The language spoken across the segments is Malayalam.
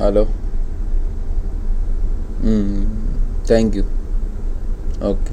ഹലോ. Thank you. ഓക്കെ.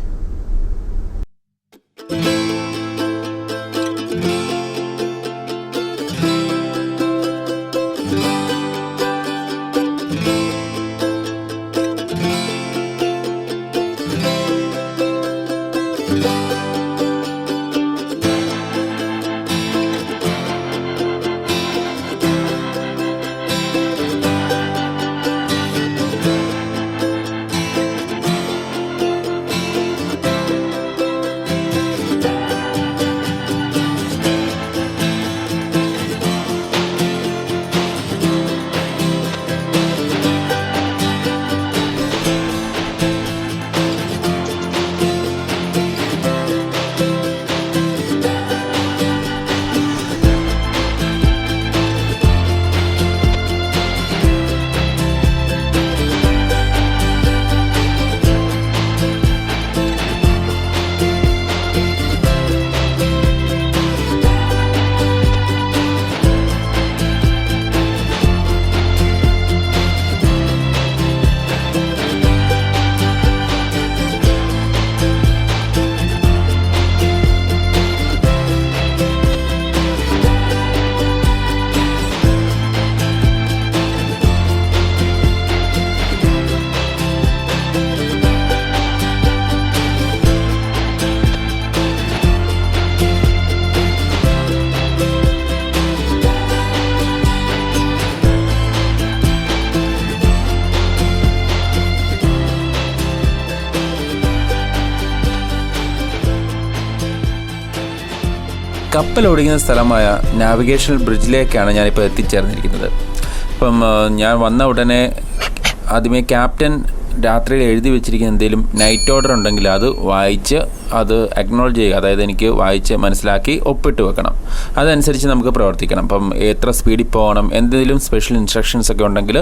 കപ്പൽ ഓടിക്കുന്ന സ്ഥലമായ നാവിഗേഷൻ ബ്രിഡ്ജിലേക്കാണ് ഞാനിപ്പോൾ എത്തിച്ചേർന്നിരിക്കുന്നത്. ഇപ്പം ഞാൻ വന്ന ഉടനെ ആദ്യമേ ക്യാപ്റ്റൻ രാത്രിയിൽ എഴുതി വെച്ചിരിക്കുന്ന എന്തെങ്കിലും നൈറ്റ് ഓർഡർ ഉണ്ടെങ്കിൽ അത് വായിച്ച് അത് അക്നോളജ് ചെയ്യുക. അതായത് എനിക്ക് വായിച്ച് മനസ്സിലാക്കി ഒപ്പിട്ട് വെക്കണം. അതനുസരിച്ച് നമുക്ക് പ്രവർത്തിക്കണം. അപ്പം എത്ര സ്പീഡിൽ പോകണം, എന്തെങ്കിലും സ്പെഷ്യൽ ഇൻസ്ട്രക്ഷൻസ് ഒക്കെ ഉണ്ടെങ്കിൽ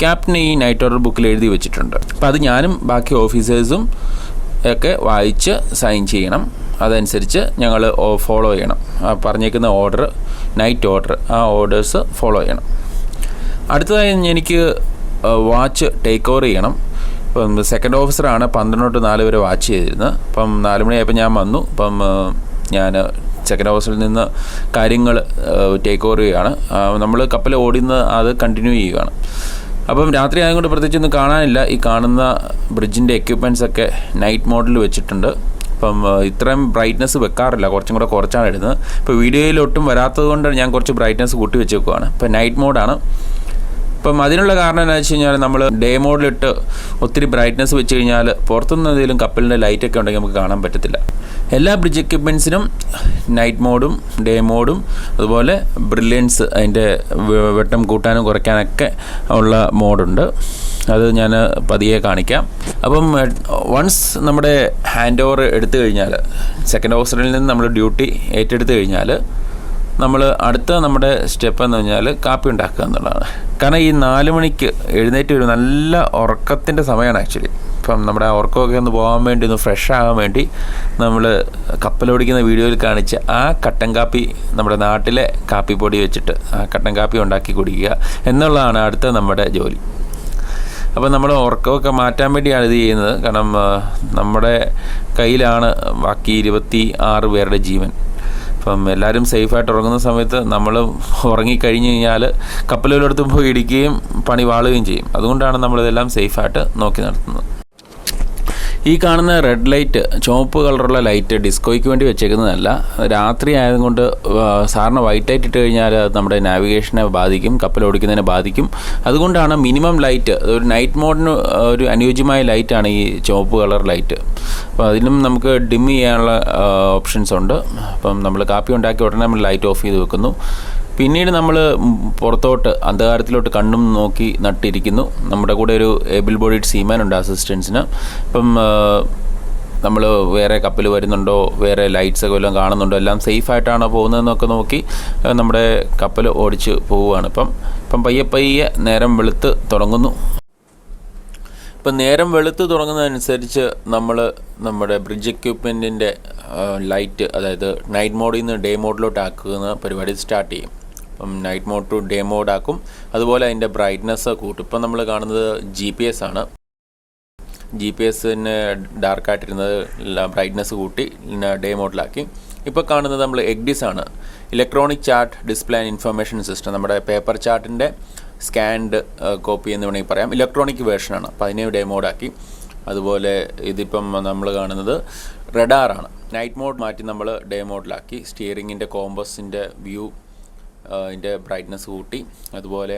ക്യാപ്റ്റൻ ഈ നൈറ്റ് ഓർഡർ ബുക്കിൽ എഴുതി വെച്ചിട്ടുണ്ട്. അപ്പം അത് ഞാനും ബാക്കി ഓഫീസേഴ്സും ഒക്കെ വായിച്ച് സൈൻ ചെയ്യണം. അതനുസരിച്ച് ഞങ്ങൾ ഫോളോ ചെയ്യണം. പറഞ്ഞേക്കുന്ന ഓർഡർ, നൈറ്റ് ഓർഡർ, ആ ഓർഡേഴ്സ് ഫോളോ ചെയ്യണം. അടുത്തതായി എനിക്ക് വാച്ച് ടേക്ക് ഓവർ ചെയ്യണം. ഇപ്പം സെക്കൻഡ് ഓഫീസറാണ് 12 to 4 വരെ വാച്ച് ചെയ്തിരുന്നത്. അപ്പം 4 മണിയായപ്പോൾ ഞാൻ വന്നു. അപ്പം ഞാൻ സെക്കൻഡ് ഓഫീസറിൽ നിന്ന് കാര്യങ്ങൾ ടേക്ക് ഓവർ ചെയ്യുകയാണ്. നമ്മൾ കപ്പൽ ഓടുന്ന അത് കണ്ടിന്യൂ ചെയ്യുകയാണ്. അപ്പം രാത്രി ആയതുകൊണ്ട് പ്രത്യേകിച്ചൊന്നും കാണാനില്ല. ഈ കാണുന്ന ബ്രിഡ്ജിൻ്റെ എക്യുപ്മെൻറ്റ്സൊക്കെ നൈറ്റ് മോഡിൽ വെച്ചിട്ടുണ്ട്. അപ്പം ഇത്രയും ബ്രൈറ്റ്നസ് വെക്കാറില്ല, കുറച്ചും കൂടെ കുറച്ചാണ് ഇടുന്നത്. ഇപ്പോൾ വീഡിയോയിൽ ഒട്ടും വരാത്തത് കൊണ്ട് ഞാൻ കുറച്ച് ബ്രൈറ്റ്നസ് കൂട്ടി വെച്ചേക്കുവാണ്. ഇപ്പം നൈറ്റ് മോഡാണ്. അപ്പം അതിനുള്ള കാരണം എന്താണെന്ന് വെച്ച് കഴിഞ്ഞാൽ നമ്മൾ ഡേ മോഡിലിട്ട് ഒത്തിരി ബ്രൈറ്റ്നസ് വെച്ച് കഴിഞ്ഞാൽ പുറത്തുനിന്ന് എന്തെങ്കിലും കപ്പലിൻ്റെ ലൈറ്റൊക്കെ ഉണ്ടെങ്കിൽ നമുക്ക് കാണാൻ പറ്റത്തില്ല. എല്ലാ ബ്രിഡ്ജ് എക്യുപ്മെൻറ്റ്സിനും നൈറ്റ് മോഡും ഡേ മോഡും അതുപോലെ ബ്രില്യൻസ്, അതിൻ്റെ വെട്ടം കൂട്ടാനും കുറയ്ക്കാനൊക്കെ ഉള്ള മോഡുണ്ട്. അത് ഞാൻ പതിയെ കാണിക്കാം. അപ്പം വൺസ് നമ്മുടെ ഹാൻഡ് ഓവർ എടുത്തു കഴിഞ്ഞാൽ, സെക്കൻഡ് ഓഫീസറിൽ നിന്ന് നമ്മൾ ഡ്യൂട്ടി ഏറ്റെടുത്ത് കഴിഞ്ഞാൽ നമ്മൾ അടുത്ത നമ്മുടെ സ്റ്റെപ്പ് എന്ന് പറഞ്ഞാൽ കാപ്പി ഉണ്ടാക്കുക എന്നുള്ളതാണ്. കാരണം ഈ 4 മണിക്ക് എഴുന്നേറ്റ് ഒരു നല്ല ഉറക്കത്തിൻ്റെ സമയമാണ് ആക്ച്വലി. ഇപ്പം നമ്മുടെ ഉറക്കമൊക്കെ ഒന്ന് പോകാൻ വേണ്ടി, ഒന്ന് ഫ്രഷ് ആകാൻ വേണ്ടി നമ്മൾ കപ്പലോടിക്കുന്ന വീഡിയോയിൽ കാണിച്ച ആ കട്ടൻ കാപ്പി, നമ്മുടെ നാട്ടിലെ കാപ്പിപ്പൊടി വെച്ചിട്ട് ആ കട്ടൻ കാപ്പി ഉണ്ടാക്കി കുടിക്കുക എന്നുള്ളതാണ് അടുത്ത നമ്മുടെ ജോലി. അപ്പോൾ നമ്മൾ ഉറക്കമൊക്കെ മാറ്റാൻ വേണ്ടിയാണ് ഇത് ചെയ്യുന്നത്. കാരണം നമ്മുടെ കയ്യിലാണ് ബാക്കി 26 പേരുടെ ജീവൻ. അപ്പം എല്ലാവരും സേഫായിട്ട് ഉറങ്ങുന്ന സമയത്ത് നമ്മൾ ഉറങ്ങിക്കഴിഞ്ഞ് കഴിഞ്ഞാൽ കപ്പലുകളിടത്തും പോയി ഇടിക്കുകയും പണി വാളുകയും ചെയ്യും. അതുകൊണ്ടാണ് നമ്മളിതെല്ലാം സേഫായിട്ട് നോക്കി നടത്തുന്നത്. ഈ കാണുന്ന റെഡ് ലൈറ്റ്, ചുവപ്പ് കളറുള്ള ലൈറ്റ് ഡിസ്കോയ്ക്ക് വേണ്ടി വെച്ചേക്കുന്നതല്ല. രാത്രി ആയതുകൊണ്ട് സാറിന് വൈറ്റ് ലൈറ്റ് ഇട്ട് കഴിഞ്ഞാൽ അത് നമ്മുടെ നാവിഗേഷനെ ബാധിക്കും, കപ്പൽ ഓടിക്കുന്നതിനെ ബാധിക്കും. അതുകൊണ്ടാണ് മിനിമം ലൈറ്റ്, ഒരു നൈറ്റ് മോഡിന് ഒരു അനുയോജ്യമായ ലൈറ്റാണ് ഈ ചുവപ്പ് കളർ ലൈറ്റ്. അപ്പോൾ അതിനും നമുക്ക് ഡിം ചെയ്യാനുള്ള ഓപ്ഷൻസ് ഉണ്ട്. അപ്പം നമ്മൾ കാപ്പി ഉണ്ടാക്കി ഉടനെ നമ്മൾ ലൈറ്റ് ഓഫ് ചെയ്ത് വെക്കുന്നു. പിന്നീട് നമ്മൾ പുറത്തോട്ട് അന്ധകാരത്തിലോട്ട് കണ്ണും നോക്കി നട്ടിരിക്കുന്നു. നമ്മുടെ കൂടെ ഒരു ഏബിൾ ബോഡീഡ് സീമാൻ ഉണ്ട് അസിസ്റ്റൻസിന്. ഇപ്പം നമ്മൾ വേറെ കപ്പൽ വരുന്നുണ്ടോ, വേറെ ലൈറ്റ്സൊക്കെ വല്ലതും കാണുന്നുണ്ടോ, എല്ലാം സേഫായിട്ടാണോ പോകുന്നതെന്നൊക്കെ നോക്കി നമ്മുടെ കപ്പൽ ഓടിച്ച് പോവുകയാണ്. ഇപ്പം പയ്യെ നേരം വെളുത്ത് തുടങ്ങുന്നു. ഇപ്പം നേരം വെളുത്ത് തുടങ്ങുന്നതനുസരിച്ച് നമ്മൾ നമ്മുടെ ബ്രിഡ്ജ് എക്യുപ്മെൻറ്റിൻ്റെ ലൈറ്റ്, അതായത് നൈറ്റ് മോഡിൽ നിന്ന് ഡേ മോഡിലോട്ട് ആക്കുന്ന പരിപാടി സ്റ്റാർട്ട് ചെയ്യും. Night mode to day mode ആക്കും. അതുപോലെ അതിൻ്റെ ബ്രൈറ്റ്നസ് കൂട്ടും. ഇപ്പം നമ്മൾ കാണുന്നത് GPS ആണ്. GPS ഡാർക്കായിട്ടിരുന്നത് ബ്രൈറ്റ്നസ് കൂട്ടി ഡേ മോഡിലാക്കി. ഇപ്പോൾ കാണുന്നത് നമ്മൾ ECDIS ആണ്, electronic chart display and information system. നമ്മുടെ പേപ്പർ ചാർട്ടിൻ്റെ സ്കാൻഡ് കോപ്പി എന്ന് വേണമെങ്കിൽ പറയാം. ഇലക്ട്രോണിക് വേർഷനാണ്, അപ്പോൾ അതിനെ ഡേ മോഡാക്കി. അതുപോലെ ഇതിപ്പം നമ്മൾ കാണുന്നത് റഡാറാണ്. നൈറ്റ് മോഡ് മാറ്റി നമ്മൾ ഡേ മോഡിലാക്കി. സ്റ്റിയറിങ്ങിൻ്റെ കോമ്പസിൻ്റെ വ്യൂ ഇതിൻ്റെ ബ്രൈറ്റ്നസ് കൂട്ടി. അതുപോലെ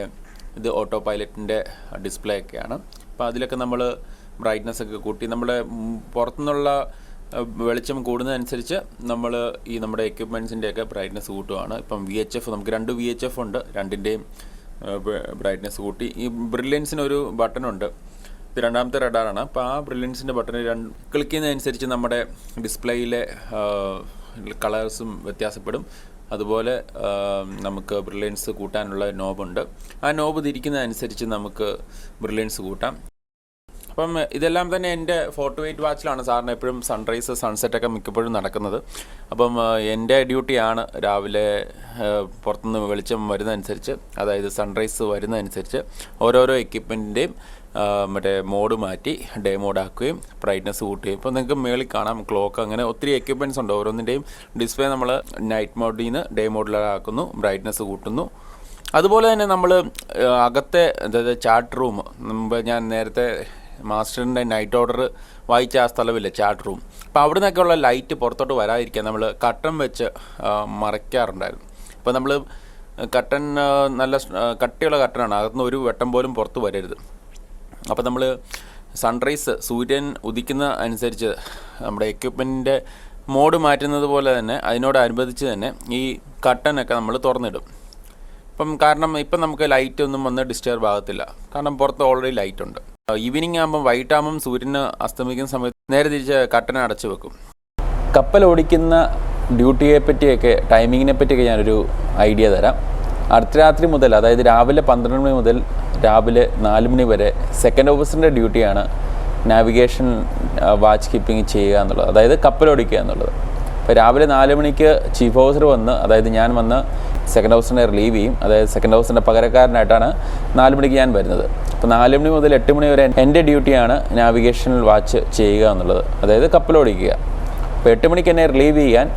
ഇത് ഓട്ടോ പൈലറ്റിൻ്റെ ഡിസ്പ്ലേ ഒക്കെയാണ്. അപ്പോൾ അതിലൊക്കെ നമ്മൾ ബ്രൈറ്റ്നസ് ഒക്കെ കൂട്ടി. നമ്മുടെ പുറത്തുനിന്നുള്ള വെളിച്ചം കൂടുന്നതനുസരിച്ച് നമ്മൾ ഈ നമ്മുടെ എക്യുപ്മെൻറ്റ്സിൻ്റെയൊക്കെ ബ്രൈറ്റ്നസ് കൂട്ടുകയാണ്. ഇപ്പം VHF നമുക്ക് 2 VHF ഉണ്ട്, രണ്ടിൻ്റെയും ബ്രൈറ്റ്നസ് കൂട്ടി. ഈ ബ്രില്യൻസിനൊരു ബട്ടണുണ്ട്, ഇത് രണ്ടാമത്തെ റഡാറാണ്. അപ്പോൾ ആ ബ്രില്യൻസിൻ്റെ ബട്ടൺ ക്ലിക്ക് ചെയ്യുന്നതനുസരിച്ച് നമ്മുടെ ഡിസ്പ്ലേയിലെ കളേഴ്സും വ്യത്യാസപ്പെടും. അതുപോലെ നമുക്ക് ബ്രില്യൻസ് കൂട്ടാനുള്ള നോബുണ്ട്. ആ നോബ് തിരിക്കുന്നതനുസരിച്ച് നമുക്ക് ബ്രില്യൻസ് കൂട്ടാം. അപ്പം ഇതെല്ലാം തന്നെ എൻ്റെ 4-8 വാച്ചിലാണ് സാറിന് എപ്പോഴും സൺറൈസ് സൺസെറ്റൊക്കെ മിക്കപ്പോഴും നടക്കുന്നത്. അപ്പം എൻ്റെ ഡ്യൂട്ടിയാണ് രാവിലെ പുറത്തുനിന്ന് വെളിച്ചം വരുന്നതനുസരിച്ച്, അതായത് സൺറൈസ് വരുന്നതനുസരിച്ച് ഓരോരോ എക്യുപ്മെൻറ്റിൻ്റെയും മോഡ് മാറ്റി ഡേ മോഡാക്കുകയും ബ്രൈറ്റ്നസ് കൂട്ടുകയും. ഇപ്പോൾ നിങ്ങൾക്ക് മേളിൽ കാണാം ക്ലോക്ക്, അങ്ങനെ ഒത്തിരി എക്യുപ്മെൻറ്റ്സ് ഉണ്ട്. ഓരോന്നിൻ്റെയും ഡിസ്പ്ലേ നമ്മൾ നൈറ്റ് മോഡിൽ നിന്ന് ഡേ മോഡിലാക്കുന്നു, ബ്രൈറ്റ്നസ് കൂട്ടുന്നു. അതുപോലെ തന്നെ നമ്മൾ അകത്തെ, അതായത് ചാർട്ട് റൂം, മുമ്പ് ഞാൻ നേരത്തെ മാസ്റ്ററിൻ്റെ നൈറ്റ് ഓർഡർ വായിച്ച ആ സ്ഥലമില്ല, ചാർട്ട് റൂം. അപ്പോൾ അവിടെ നിന്നൊക്കെയുള്ള ലൈറ്റ് പുറത്തോട്ട് വരാതിരിക്കാൻ നമ്മൾ കട്ടൻ വെച്ച് മറയ്ക്കാറുണ്ടായിരുന്നു. ഇപ്പോൾ നമ്മൾ കട്ടൻ നല്ല കട്ടിയുള്ള കട്ടനാണ്, അകത്തുനിന്ന് ഒരു വെട്ടം പോലും പുറത്ത് വരരുത്. അപ്പോൾ നമ്മൾ സൺറൈസ്, സൂര്യൻ ഉദിക്കുന്ന അനുസരിച്ച് നമ്മുടെ എക്യുപ്മെൻറ്റിൻ്റെ മോഡ് മാറ്റുന്നത് പോലെ തന്നെ അതിനോടനുബന്ധിച്ച് തന്നെ ഈ കട്ടനൊക്കെ നമ്മൾ തുറന്നിടും. കാരണം ഇപ്പം നമുക്ക് ലൈറ്റ് ഒന്നും വന്ന് ഡിസ്റ്റർബ് ആകത്തില്ല, കാരണം പുറത്ത് ഓൾറെഡി ലൈറ്റ് ഉണ്ട്. ഈവനിങ് ആകുമ്പം, വൈകിട്ടാകുമ്പം സൂര്യന് അസ്തമിക്കുന്ന സമയത്ത് നേരെ തിരിച്ച് കട്ടനെ അടച്ചു വെക്കും. കപ്പൽ ഓടിക്കുന്ന ഡ്യൂട്ടിയെ പറ്റിയൊക്കെ, ടൈമിങ്ങിനെ പറ്റിയൊക്കെ ഞാനൊരു ഐഡിയ തരാം. അർദ്ധരാത്രി മുതൽ, അതായത് രാവിലെ 12 മണി മുതൽ രാവിലെ 4 മണി വരെ സെക്കൻഡ് ഓഫീസറിൻ്റെ ഡ്യൂട്ടിയാണ് നാവിഗേഷൻ വാച്ച് കീപ്പിംഗ് ചെയ്യുക എന്നുള്ളത്, അതായത് കപ്പലോടിക്കുക എന്നുള്ളത്. അപ്പോൾ രാവിലെ 4 മണിക്ക് ചീഫ് ഓഫീസർ വന്ന്, അതായത് ഞാൻ വന്ന് സെക്കൻഡ് ഓഫീസറിനെ റിലീവ് ചെയ്യും. അതായത് സെക്കൻഡ് ഓഫീസറിൻ്റെ പകരക്കാരനായിട്ടാണ് 4 മണിക്ക് ഞാൻ വരുന്നത്. അപ്പോൾ 4 മണി മുതൽ 8 മണി വരെ എൻ്റെ ഡ്യൂട്ടിയാണ് നാവിഗേഷണൽ വാച്ച് ചെയ്യുക എന്നുള്ളത്, അതായത് കപ്പലോടിക്കുക. അപ്പോൾ 8 മണിക്ക് എന്നെ റിലീവ് ചെയ്യാൻ,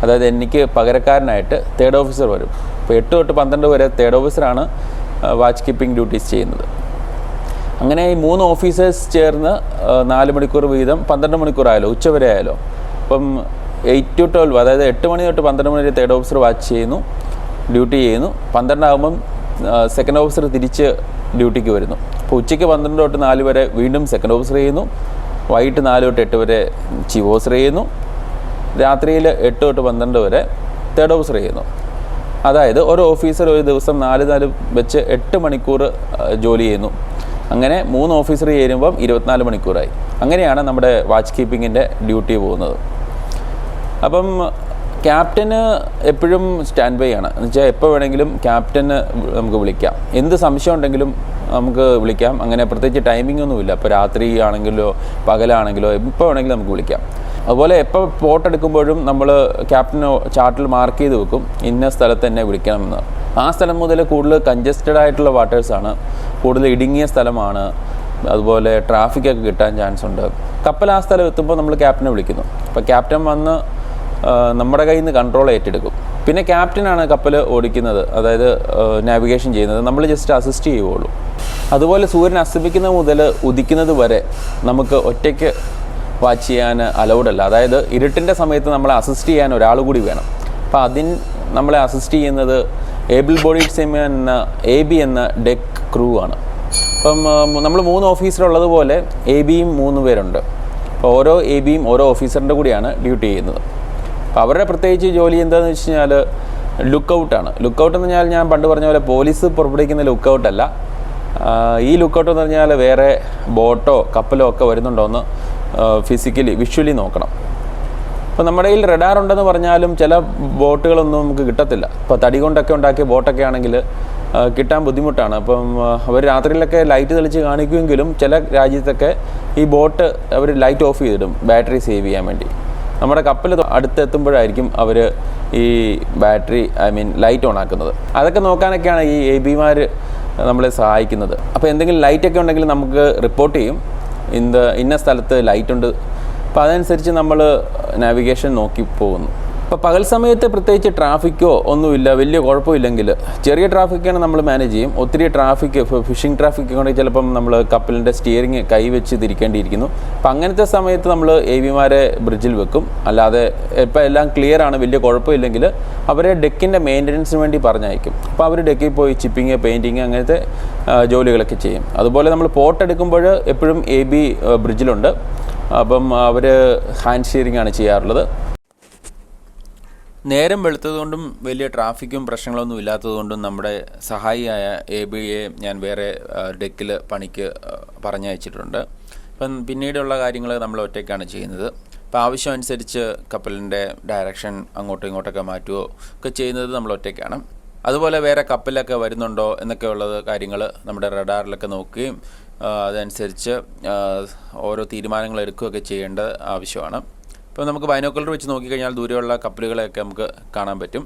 അതായത് എനിക്ക് പകരക്കാരനായിട്ട് തേർഡ് ഓഫീസർ വരും. അപ്പോൾ 8 തൊട്ട് 12 വരെ തേർഡ് ഓഫീസറാണ് വാച്ച് കീപ്പിംഗ് ഡ്യൂട്ടീസ് ചെയ്യുന്നത്. അങ്ങനെ ഈ 3 ഓഫീസേഴ്സ് ചേർന്ന് 4 മണിക്കൂർ വീതം 12 മണിക്കൂറായാലോ, ഉച്ചവരെ ആയാലോ. അപ്പം 8 to 12, അതായത് 8 മണി തൊട്ട് 12 മണി വരെ തേർഡ് ഓഫീസർ വാച്ച് ചെയ്യുന്നു, ഡ്യൂട്ടി ചെയ്യുന്നു. 12 ആകുമ്പം സെക്കൻഡ് ഓഫീസർ തിരിച്ച് ഡ്യൂട്ടിക്ക് വരുന്നു. അപ്പോൾ ഉച്ചയ്ക്ക് 12 തൊട്ട് 4 വരെ വീണ്ടും സെക്കൻഡ് ഓഫീസർ ചെയ്യുന്നു. വൈകിട്ട് 4 തൊട്ട് 8 വരെ ചീഫ് ഓഫീസർ ചെയ്യുന്നു. രാത്രിയിൽ 8 തൊട്ട് 12 വരെ തേർഡ് ഓഫീസർ ചെയ്യുന്നു. അതായത് ഒരു ഓഫീസർ ഒരു ദിവസം 4 വെച്ച് 8 മണിക്കൂർ ജോലി ചെയ്യുന്നു. അങ്ങനെ 3 ഓഫീസർ ചേരുമ്പം 24 മണിക്കൂറായി. അങ്ങനെയാണ് നമ്മുടെ വാച്ച് കീപ്പിങ്ങിൻ്റെ ഡ്യൂട്ടി പോകുന്നത്. അപ്പം ക്യാപ്റ്റന് എപ്പോഴും സ്റ്റാൻഡ് ബൈ ആണ്, എന്ന് വെച്ചാൽ എപ്പോൾ വേണമെങ്കിലും ക്യാപ്റ്റന് നമുക്ക് വിളിക്കാം, എന്ത് സംശയം ഉണ്ടെങ്കിലും നമുക്ക് വിളിക്കാം. അങ്ങനെ പ്രത്യേകിച്ച് ടൈമിംഗ് ഒന്നുമില്ല. ഇപ്പോൾ രാത്രി ആണെങ്കിലോ പകലാണെങ്കിലോ എപ്പോൾ വേണമെങ്കിലും നമുക്ക് വിളിക്കാം. അതുപോലെ എപ്പോൾ പോട്ട് എടുക്കുമ്പോഴും നമ്മൾ ക്യാപ്റ്റന് ചാർട്ടിൽ മാർക്ക് ചെയ്ത് വെക്കും, ഇന്ന സ്ഥലത്ത് തന്നെ വിളിക്കണമെന്ന്. ആ സ്ഥലം മുതൽ കൂടുതൽ കൺജസ്റ്റഡ് ആയിട്ടുള്ള വാട്ടേഴ്സാണ്, കൂടുതൽ ഇടുങ്ങിയ സ്ഥലമാണ്, അതുപോലെ ട്രാഫിക്കൊക്കെ കിട്ടാൻ ചാൻസ് ഉണ്ട്. കപ്പൽ ആ സ്ഥലം എത്തുമ്പോൾ നമ്മൾ ക്യാപ്റ്റനെ വിളിക്കുന്നു. അപ്പോൾ ക്യാപ്റ്റൻ വന്ന് നമ്മുടെ കയ്യിൽ നിന്ന് കൺട്രോൾ ഏറ്റെടുക്കും. പിന്നെ ക്യാപ്റ്റനാണ് കപ്പൽ ഓടിക്കുന്നത്, അതായത് നാവിഗേഷൻ ചെയ്യുന്നത്, നമ്മൾ ജസ്റ്റ് അസിസ്റ്റ് ചെയ്യുകയുള്ളൂ. അതുപോലെ സൂര്യൻ അസ്തമിക്കുന്നത് മുതൽ ഉദിക്കുന്നത് വരെ നമുക്ക് ഒറ്റയ്ക്ക് വാച്ച് ചെയ്യാൻ അലൗഡ് അല്ല. അതായത് ഇരുട്ടിൻ്റെ സമയത്ത് നമ്മളെ അസിസ്റ്റ് ചെയ്യാൻ ഒരാൾ കൂടി വേണം. അപ്പോൾ നമ്മളെ അസിസ്റ്റ് ചെയ്യുന്നത് ഏബിൾ ബോഡീഡ് സെയിം എന്ന AB എന്ന ഡെക്ക് ക്രൂ ആണ്. അപ്പം നമ്മൾ 3 ഓഫീസറുള്ളതുപോലെ ABയും 3 പേരുണ്ട്. അപ്പോൾ ഓരോ ABയും ഓരോ ഓഫീസറിൻ്റെ കൂടിയാണ് ഡ്യൂട്ടി ചെയ്യുന്നത്. അപ്പോൾ അവരുടെ പ്രത്യേകിച്ച് ജോലി എന്താണെന്ന് വെച്ച് കഴിഞ്ഞാൽ ലുക്കൗട്ടാണ്. ലുക്കൗട്ട് എന്ന് പറഞ്ഞാൽ ഞാൻ പണ്ട് പറഞ്ഞ പോലെ പോലീസ് പുറപ്പെടുവിക്കുന്ന ലുക്കൗട്ടല്ല. ഈ ലുക്കൗട്ട് എന്ന് പറഞ്ഞാൽ വേറെ ബോട്ടോ കപ്പലോ ഒക്കെ വരുന്നുണ്ടോ എന്ന് വിഷ്വലി നോക്കണം. അപ്പോൾ നമ്മുടെ കയ്യിൽ റഡാർ ഉണ്ടെന്ന് പറഞ്ഞാലും ചില ബോട്ടുകളൊന്നും നമുക്ക് കിട്ടത്തില്ല. ഇപ്പോൾ തടി കൊണ്ടൊക്കെ ഉണ്ടാക്കിയ ബോട്ടൊക്കെ ആണെങ്കിൽ കിട്ടാൻ ബുദ്ധിമുട്ടാണ്. അപ്പം അവർ രാത്രിയിലൊക്കെ ലൈറ്റ് തെളിച്ച് കാണിക്കുമെങ്കിലും ചില രാജ്യത്തൊക്കെ ഈ ബോട്ട് അവർ ലൈറ്റ് ഓഫ് ചെയ്തിടും ബാറ്ററി സേവ് ചെയ്യാൻ വേണ്ടി. നമ്മുടെ കപ്പൽ അടുത്തെത്തുമ്പോഴായിരിക്കും അവർ ഈ ബാറ്ററി ലൈറ്റ് ഓൺ ആക്കുന്നത്. അതൊക്കെ നോക്കാനൊക്കെയാണ് ഈ AB-മാർ നമ്മളെ സഹായിക്കുന്നത്. അപ്പോൾ എന്തെങ്കിലും ലൈറ്റൊക്കെ ഉണ്ടെങ്കിൽ നമുക്ക് റിപ്പോർട്ട് ചെയ്യും, ഇന്ന സ്ഥലത്ത് ലൈറ്റ് ഉണ്ട്. അപ്പോൾ അതനുസരിച്ച് നമ്മൾ നാവിഗേഷൻ നോക്കി പോകുന്നു. അപ്പോൾ പകൽ സമയത്ത് പ്രത്യേകിച്ച് ട്രാഫിക്കോ ഒന്നുമില്ല, വലിയ കുഴപ്പമില്ലെങ്കിൽ ചെറിയ ട്രാഫിക്കാണ് നമ്മൾ മാനേജ് ചെയ്യും. ഒത്തിരി ട്രാഫിക്, ഫിഷിംഗ് ട്രാഫിക് ഉണ്ടെങ്കിൽ ചിലപ്പം നമ്മൾ കപ്പലിൻ്റെ സ്റ്റിയറിങ് കൈവച്ച് തിരിക്കേണ്ടിയിരിക്കുന്നു. അപ്പം അങ്ങനത്തെ സമയത്ത് നമ്മൾ AB-മാരെ ബ്രിഡ്ജിൽ വെക്കും. അല്ലാതെ ഇപ്പം എല്ലാം ക്ലിയറാണ്, വലിയ കുഴപ്പമില്ലെങ്കിൽ അവരെ ഡെക്കിൻ്റെ മെയിൻ്റനൻസിന് വേണ്ടി പറഞ്ഞയക്കും. അപ്പോൾ അവർ ഡെക്കിൽ പോയി ചിപ്പിങ്, പെയിൻറ്റിങ് അങ്ങനത്തെ ജോലികളൊക്കെ ചെയ്യും. അതുപോലെ നമ്മൾ പോർട്ട് എടുക്കുമ്പോൾ എപ്പോഴും AB ബ്രിഡ്ജിലുണ്ട്. അപ്പം അവർ ഹാൻഡ് സ്റ്റിയറിംഗ് ആണ് ചെയ്യാറുള്ളത്. നേരം വെളുത്തതുകൊണ്ടും വലിയ ട്രാഫിക്കും പ്രശ്നങ്ങളൊന്നും ഇല്ലാത്തതുകൊണ്ടും നമ്മുടെ സഹായിയായ AB-യെ ഞാൻ വേറെ ഡെക്കിൽ പണിക്ക് പറഞ്ഞയച്ചിട്ടുണ്ട്. അപ്പം പിന്നീടുള്ള കാര്യങ്ങൾ നമ്മൾ ഒറ്റയ്ക്കാണ് ചെയ്യുന്നത്. അപ്പോൾ ആവശ്യം അനുസരിച്ച് കപ്പലിൻ്റെ ഡയറക്ഷൻ അങ്ങോട്ടും ഇങ്ങോട്ടൊക്കെ മാറ്റുകയോ ഒക്കെ ചെയ്യുന്നത് നമ്മൾ ഒറ്റയ്ക്കാണ്. അതുപോലെ വേറെ കപ്പലൊക്കെ വരുന്നുണ്ടോ എന്നൊക്കെ ഉള്ളത് കാര്യങ്ങൾ നമ്മുടെ റഡാറിലൊക്കെ നോക്കുകയും അതനുസരിച്ച് ഓരോ തീരുമാനങ്ങൾ എടുക്കുകയൊക്കെ ചെയ്യേണ്ട ആവശ്യമാണ്. ഇപ്പോൾ നമുക്ക് ബൈനോക്കുലർ വെച്ച് നോക്കിക്കഴിഞ്ഞാൽ ദൂരെയുള്ള കപ്പലുകളെയൊക്കെ നമുക്ക് കാണാൻ പറ്റും.